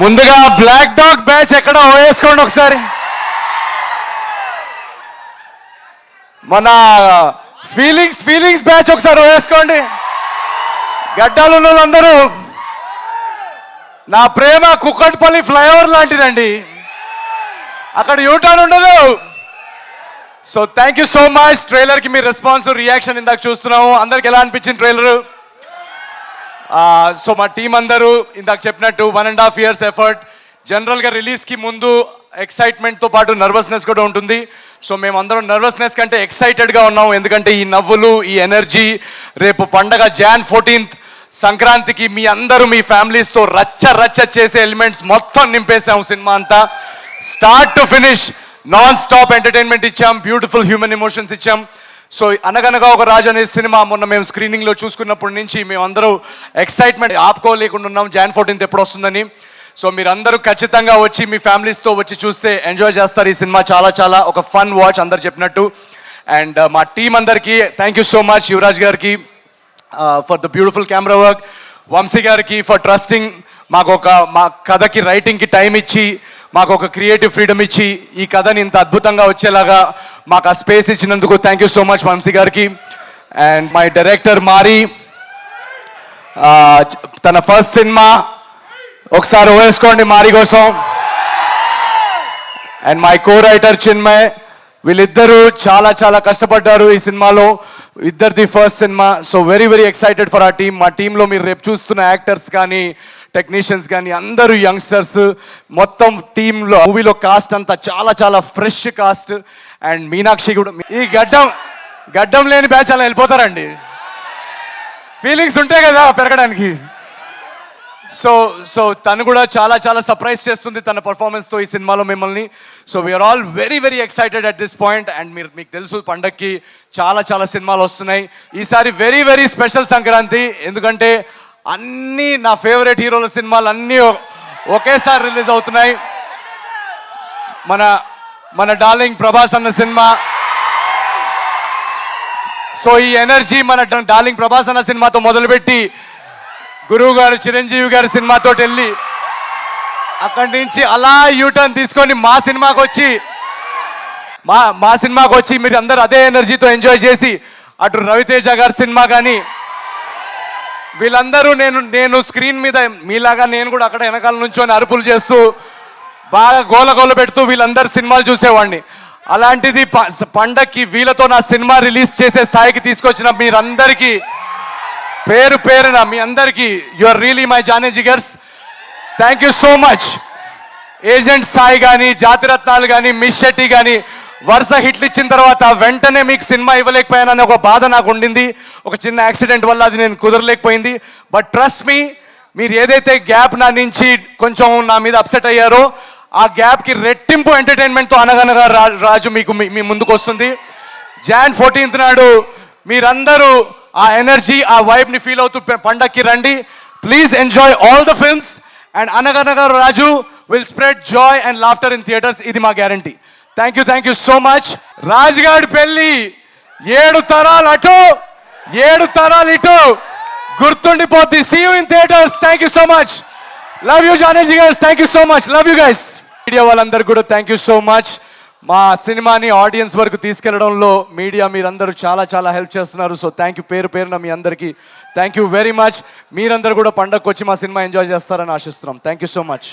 ముందుగా black dog batch ఎక్కడ వేసుకోండి ఒకసారి. మన ఫీలింగ్స్ బ్యాచ్ ఒకసారి వేసుకోండి. గడ్డాలు ఉన్న వాళ్ళందరూ, నా ప్రేమ కుక్కట్పల్లి ఫ్లైఓవర్ లాంటిదండి, అక్కడ యూటర్న్ ఉండదు. So thank you so much. ట్రైలర్కి మీ రెస్పాన్స్ రియాక్షన్ ఇందాక చూస్తున్నాము. అందరికి ఎలా అనిపించింది ట్రైలరు? సో మా టీం అందరూ ఇందాక చెప్పినట్టు 1.5 years ఎఫర్ట్. జనరల్గా రిలీజ్కి ముందు ఎక్సైట్మెంట్తో పాటు నర్వస్నెస్ కూడా ఉంటుంది. సో మేమందరం నర్వస్నెస్ కంటే ఎక్సైటెడ్గా ఉన్నాం, ఎందుకంటే ఈ నవ్వులు, ఈ ఎనర్జీ, రేపు పండగ Jan 14th సంక్రాంతికి మీ అందరూ మీ ఫ్యామిలీస్తో రచ్చ చేసే ఎలిమెంట్స్ మొత్తం నింపేసాం. సినిమా అంతా start to finish non stop entertainment ఇచ్చాం, బ్యూటిఫుల్ హ్యూమన్ ఎమోషన్స్ ఇచ్చాం. సో అనగనగా ఒక రాజు అనే సినిమా మొన్న మేము స్క్రీనింగ్లో చూసుకున్నప్పటి నుంచి మేమందరూ ఎక్సైట్మెంట్ ఆపుకోలేకుండా ఉన్నాం Jan 14th ఎప్పుడు వస్తుందని. సో మీరందరూ ఖచ్చితంగా వచ్చి మీ ఫ్యామిలీస్తో వచ్చి చూస్తే ఎంజాయ్ చేస్తారు. ఈ సినిమా చాలా ఒక ఫన్ వాచ్ అందరు చెప్పినట్టు. అండ్ మా టీం అందరికీ thank you so much. Yuvraj గారికి for the beautiful camera work, Vamsi గారికి ఫర్ ట్రస్టింగ్, మా కథకి రైటింగ్కి టైం ఇచ్చి మాకు ఒక క్రియేటివ్ ఫ్రీడమ్ ఇచ్చి ఈ కథని ఇంత అద్భుతంగా వచ్చేలాగా మాకు ఆ స్పేస్ ఇచ్చినందుకు thank you so much Vamsi గారికి. అండ్ మై డైరెక్టర్ మారి, తన ఫస్ట్ సినిమా, ఒకసారి వేసుకోండి మారి కోసం. And my co writer Chinmay, వీళ్ళిద్దరూ చాలా కష్టపడ్డారు ఈ సినిమాలో, ఇద్దరిది first cinema. So very excited for ఆ టీమ్. మా టీంలో మీరు రేపు చూస్తున్న యాక్టర్స్ కానీ టెక్నీషియన్స్ కానీ అందరూ యంగ్స్టర్స్. మొత్తం టీంలో మూవీలో కాస్ట్ అంతా చాలా ఫ్రెష్ కాస్ట్. అండ్ మీనాక్షి కూడా, ఈ గడ్డం లేని బ్యాచ్ అలా వెళ్ళిపోతారండి, ఫీలింగ్స్ ఉంటాయి కదా పెరగడానికి. సో తను కూడా చాలా సర్ప్రైజ్ చేస్తుంది తన పర్ఫార్మెన్స్తో ఈ సినిమాలో మిమ్మల్ని. So we're all very excited at this point. And మీకు తెలుసు పండక్కి చాలా సినిమాలు వస్తున్నాయి. ఈసారి వెరీ స్పెషల్ సంక్రాంతి, ఎందుకంటే అన్నీ నా ఫేవరెట్ హీరోల సినిమాలు అన్నీ ఒకేసారి రిలీజ్ అవుతున్నాయి. మన డార్లింగ్ ప్రభాస్ అన్న సినిమా. సో ఈ ఎనర్జీ మన డార్లింగ్ ప్రభాస్ అన్న సినిమాతో మొదలుపెట్టి గురువు గారు చిరంజీవి గారి సినిమాతో వెళ్ళి అక్కడి నుంచి అలా యూటర్న్ తీసుకొని మా సినిమాకి వచ్చి మీరు అందరూ అదే ఎనర్జీతో ఎంజాయ్ చేసి, అటు రవితేజ గారి సినిమా కానీ వీళ్ళందరూ, నేను స్క్రీన్ మీద మీలాగా నేను కూడా అక్కడ వెనకాల నుంచొని అరుపులు చేస్తూ బాగా గోల పెడుతూ వీళ్ళందరూ సినిమాలు చూసేవాడిని. అలాంటిది పండక్కి వీళ్ళతో నా సినిమా రిలీజ్ చేసే స్థాయికి తీసుకొచ్చిన మీరందరికీ పేరున మీ అందరికీ, యు ఆర్ రియలీ మై జానీ జిగర్స్. Thank you so much. Agent Sai కానీ, జాతిరత్నాలు కానీ, మిస్ శెట్టి కానీ వరుస హిట్లు ఇచ్చిన తర్వాత వెంటనే మీకు సినిమా ఇవ్వలేకపోయానని ఒక బాధ నాకు ఉండింది. ఒక చిన్న యాక్సిడెంట్ వల్ల అది నేను కుదరలేకపోయింది. బట్ ట్రస్ట్ మీ, మీరు ఏదైతే గ్యాప్ నా నుంచి కొంచెం నా మీద అప్సెట్ అయ్యారో ఆ గ్యాప్కి రెట్టింపు ఎంటర్టైన్మెంట్తో అనగనగా రాజు మీకు మీ ముందుకు వస్తుంది. Jan 14th నాడు మీరందరూ ఆ ఎనర్జీ, ఆ వైబ్ని ఫీల్ అవుతూ పండక్కి రండి. Please enjoy all the films. And Anaganaga Raju will spread joy and laughter in theatres, ఇది మా guarantee. Thank you so much. రాజుగాడి పెళ్ళి 7 తరాలు అటు 7 తరాలు ఇటు గుర్తుండిపోద్ది. See you in theatres. Thank you so much. Love you జానేజీ guys. Thank you so much. Love you guys. Media వాళ్ళందరూ కూడా థ్యాంక్ యూ సో మచ్. మా సినిమాని ఆడియన్స్ వరకు తీసుకెళ్లడంలో మీడియా మీరందరూ చాలా హెల్ప్ చేస్తున్నారు. సో థ్యాంక్ యూ పేరున మీ అందరికీ థ్యాంక్ యూ వెరీ మచ్. మీరందరూ కూడా పండగకు వచ్చి మా సినిమా ఎంజాయ్ చేస్తారని ఆశిస్తున్నాం. Thank you so much.